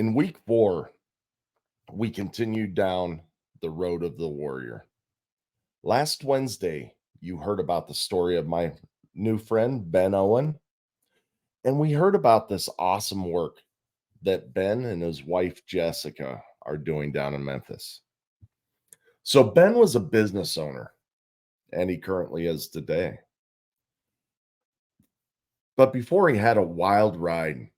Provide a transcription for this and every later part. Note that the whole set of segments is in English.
In week 4, we continued down the road of the warrior. Last Wednesday, you heard about the story of my new friend, Ben Owen, and we heard about this awesome work that Ben and his wife, Jessica, are doing down in Memphis. So, Ben was a business owner, and he currently is today. But before he had a wild ride,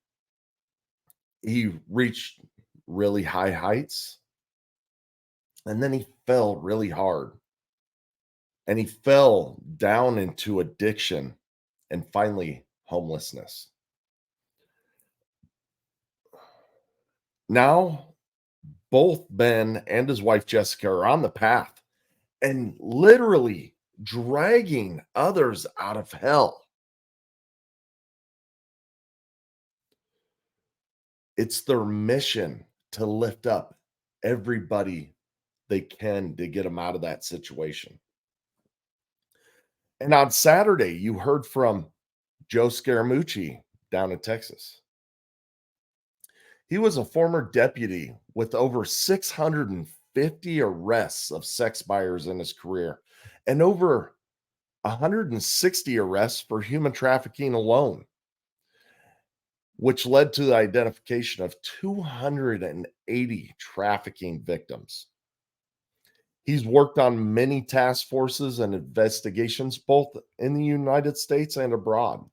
he reached really high heights and then he fell really hard and he fell down into addiction and finally homelessness. Now, both Ben and his wife Jessica are on the path and literally dragging others out of hell. It's their mission to lift up everybody they can to get them out of that situation. And on Saturday, you heard from Joe Scaramucci down in Texas. He was a former deputy with over 650 arrests of sex buyers in his career and over 160 arrests for human trafficking alone, which led to the identification of 280 trafficking victims. He's worked on many task forces and investigations, both in the United States and abroad.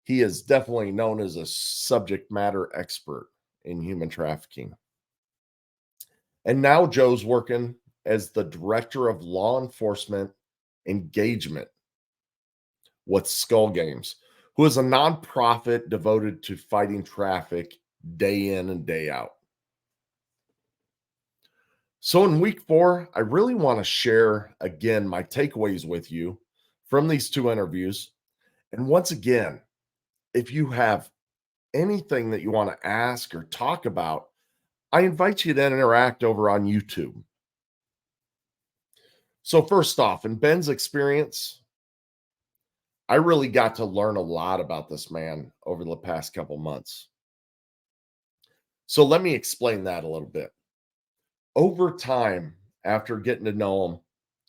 He is definitely known as a subject matter expert in human trafficking. And now Joe's working as the director of law enforcement engagement with Skull Games, who is a nonprofit devoted to fighting traffic day in and day out. So in week 4, I really want to share again my takeaways with you from these 2 interviews. And once again, if you have anything that you want to ask or talk about, I invite you to interact over on YouTube. So first off, in Ben's experience, I really got to learn a lot about this man over the past couple months. So let me explain that a little bit. Over time, after getting to know him,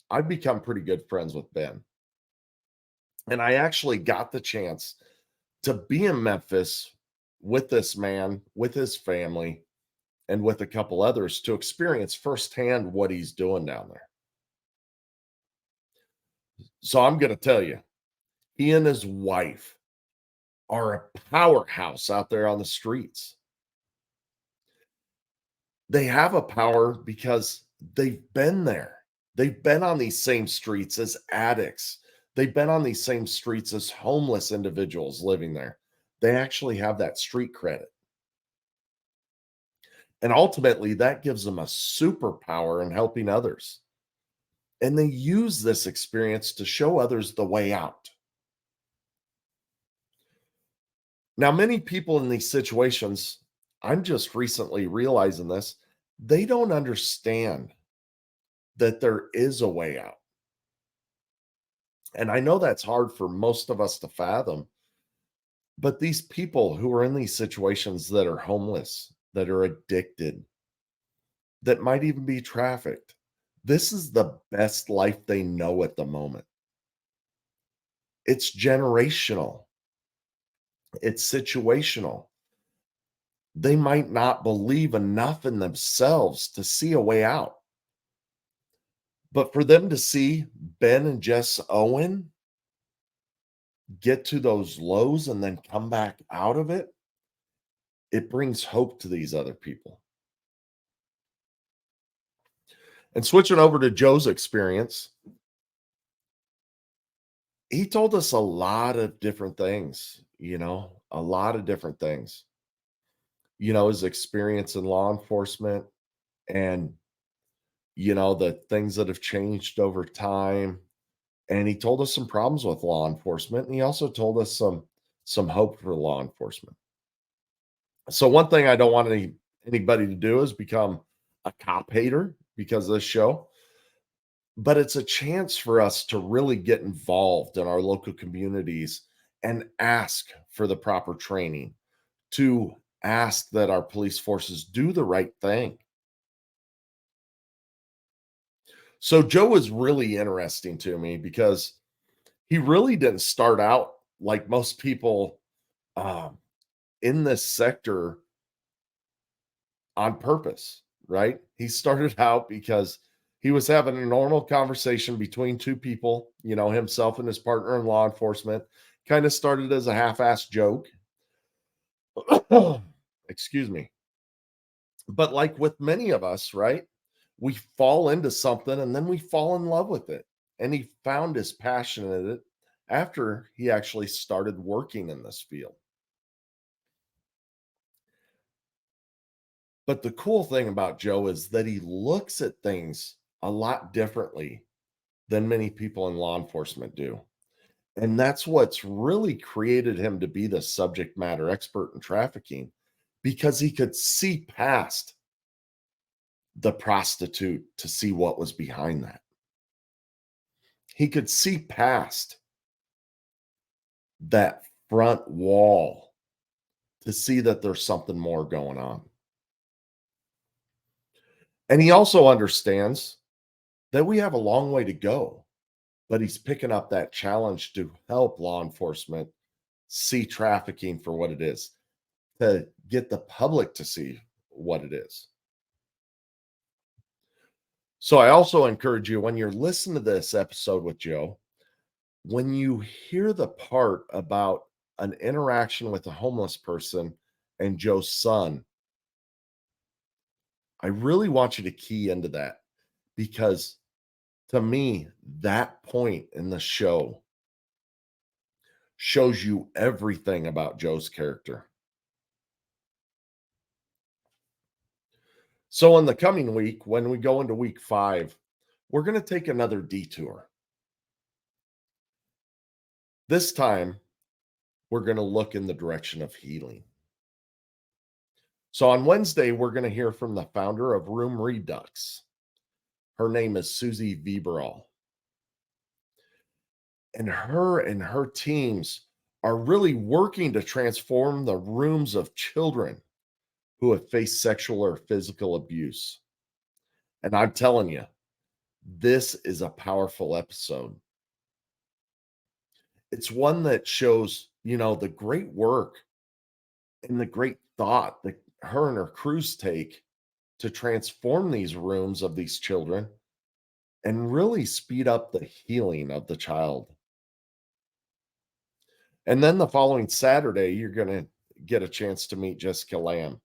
I've become pretty good friends with Ben. And I actually got the chance to be in Memphis with this man, with his family, and with a couple others to experience firsthand what he's doing down there. So I'm going to tell you, he and his wife are a powerhouse out there on the streets. They have a power because they've been there. They've been on these same streets as addicts. They've been on these same streets as homeless individuals living there. They actually have that street credit. And ultimately, that gives them a superpower in helping others. And they use this experience to show others the way out. Now, many people in these situations, I'm just recently realizing this, they don't understand that there is a way out. And I know that's hard for most of us to fathom, but these people who are in these situations that are homeless, that are addicted, that might even be trafficked, this is the best life they know at the moment. It's generational. It's situational. They might not believe enough in themselves to see a way out. But for them to see Ben and Jess Owen get to those lows and then come back out of it, it brings hope to these other people. And switching over to Joe's experience, he told us a lot of different things, a lot of different things. His experience in law enforcement and, the things that have changed over time. And he told us some problems with law enforcement. And he also told us some hope for law enforcement. So one thing I don't want anybody to do is become a cop hater because of this show. But it's a chance for us to really get involved in our local communities and ask for the proper training to ask that our police forces do the right thing. So Joe was really interesting to me because he really didn't start out like most people um, in this sector on purpose, right? He started out because he was having a normal conversation between two people, himself and his partner in law enforcement. Kind of started as a half-assed joke. Excuse me. But like with many of us, right? We fall into something and then we fall in love with it. And he found his passion in it after he actually started working in this field. But the cool thing about Joe is that he looks at things a lot differently than many people in law enforcement do. And that's what's really created him to be the subject matter expert in trafficking because he could see past the prostitute to see what was behind that. He could see past that front wall to see that there's something more going on. And he also understands that we have a long way to go, but he's picking up that challenge to help law enforcement see trafficking for what it is, to get the public to see what it is. So I also encourage you when you're listening to this episode with Joe, when you hear the part about an interaction with a homeless person and Joe's son, I really want you to key into that because to me, that point in the show shows you everything about Joe's character. So, in the coming week, when we go into week 5, we're going to take another detour. This time, we're going to look in the direction of healing. So, on Wednesday, we're going to hear from the founder of Room Redux. Her name is Susie Vieberall. And her teams are really working to transform the rooms of children who have faced sexual or physical abuse. And I'm telling you, this is a powerful episode. It's one that shows, the great work and the great thought that her and her crews take to transform these rooms of these children and really speed up the healing of the child. And then the following Saturday, you're going to get a chance to meet Jessica Lamb,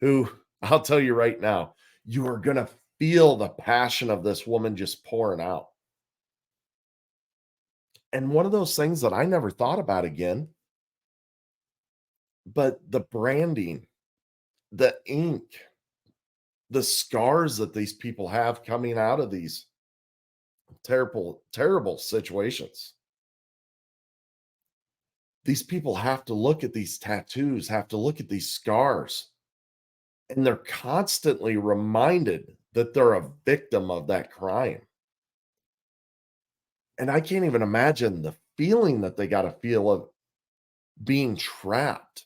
who I'll tell you right now, you are going to feel the passion of this woman just pouring out. And one of those things that I never thought about again, but the branding, the ink, the scars that these people have coming out of these terrible, terrible situations. These people have to look at these tattoos, have to look at these scars, and they're constantly reminded that they're a victim of that crime. And I can't even imagine the feeling that they got to feel of being trapped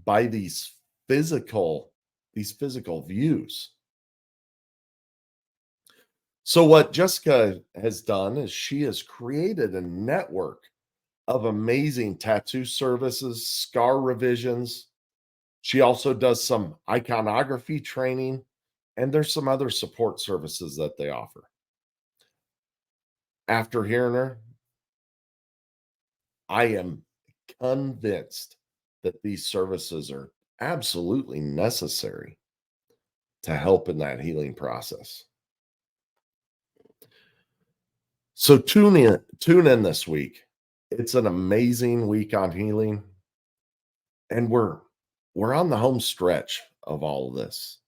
by these physical views. So what Jessica has done is she has created a network of amazing tattoo services, scar revisions. She also does some iconography training, and there's some other support services that they offer. After hearing her, I am convinced that these services are absolutely necessary to help in that healing process. So tune in this week. It's an amazing week on healing, and we're on the home stretch of all of this.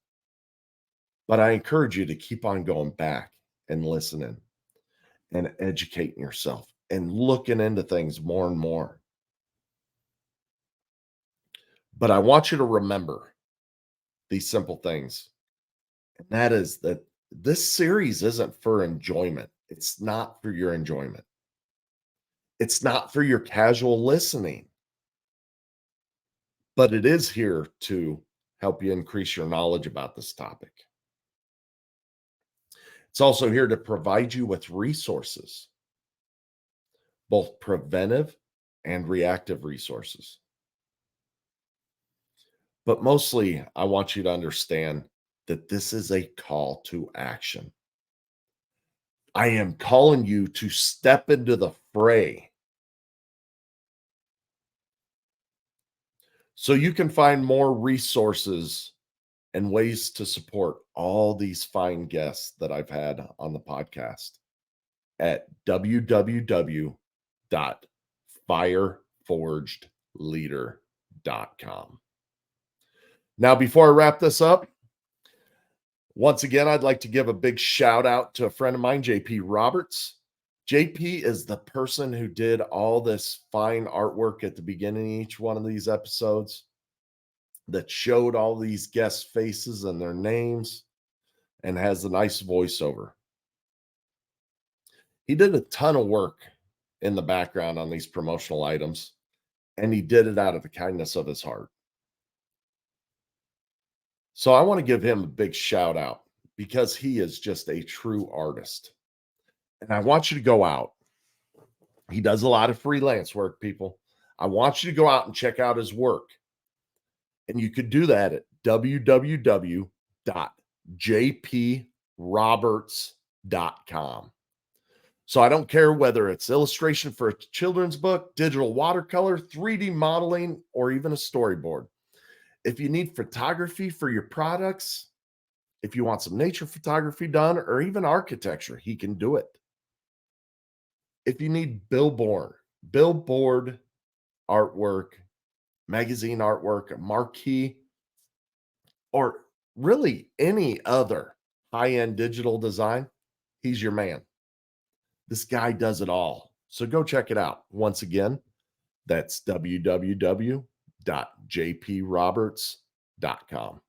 But I encourage you to keep on going back and listening and educating yourself and looking into things more and more. But I want you to remember these simple things. And that is that this series isn't for enjoyment. It's not for your enjoyment. It's not for your casual listening. but it is here to help you increase your knowledge about this topic. It's also here to provide you with resources, both preventive and reactive resources. But mostly, I want you to understand that this is a call to action. I am calling you to step into the fray so you can find more resources and ways to support all these fine guests that I've had on the podcast at www.fireforgedleader.com. Now, before I wrap this up, once again, I'd like to give a big shout out to a friend of mine, JP Roberts. JP is the person who did all this fine artwork at the beginning of each one of these episodes that showed all these guest faces and their names and has a nice voiceover. He did a ton of work in the background on these promotional items, and he did it out of the kindness of his heart. So I want to give him a big shout out because he is just a true artist. And I want you to go out. He does a lot of freelance work, people. I want you to go out and check out his work. And you could do that at www.jproberts.com. So I don't care whether it's illustration for a children's book, digital watercolor, 3D modeling, or even a storyboard. If you need photography for your products, if you want some nature photography done, or even architecture, he can do it. If you need billboard artwork, magazine artwork, marquee, or really any other high-end digital design, he's your man. This guy does it all. So go check it out. Once again, that's www.jproberts.com.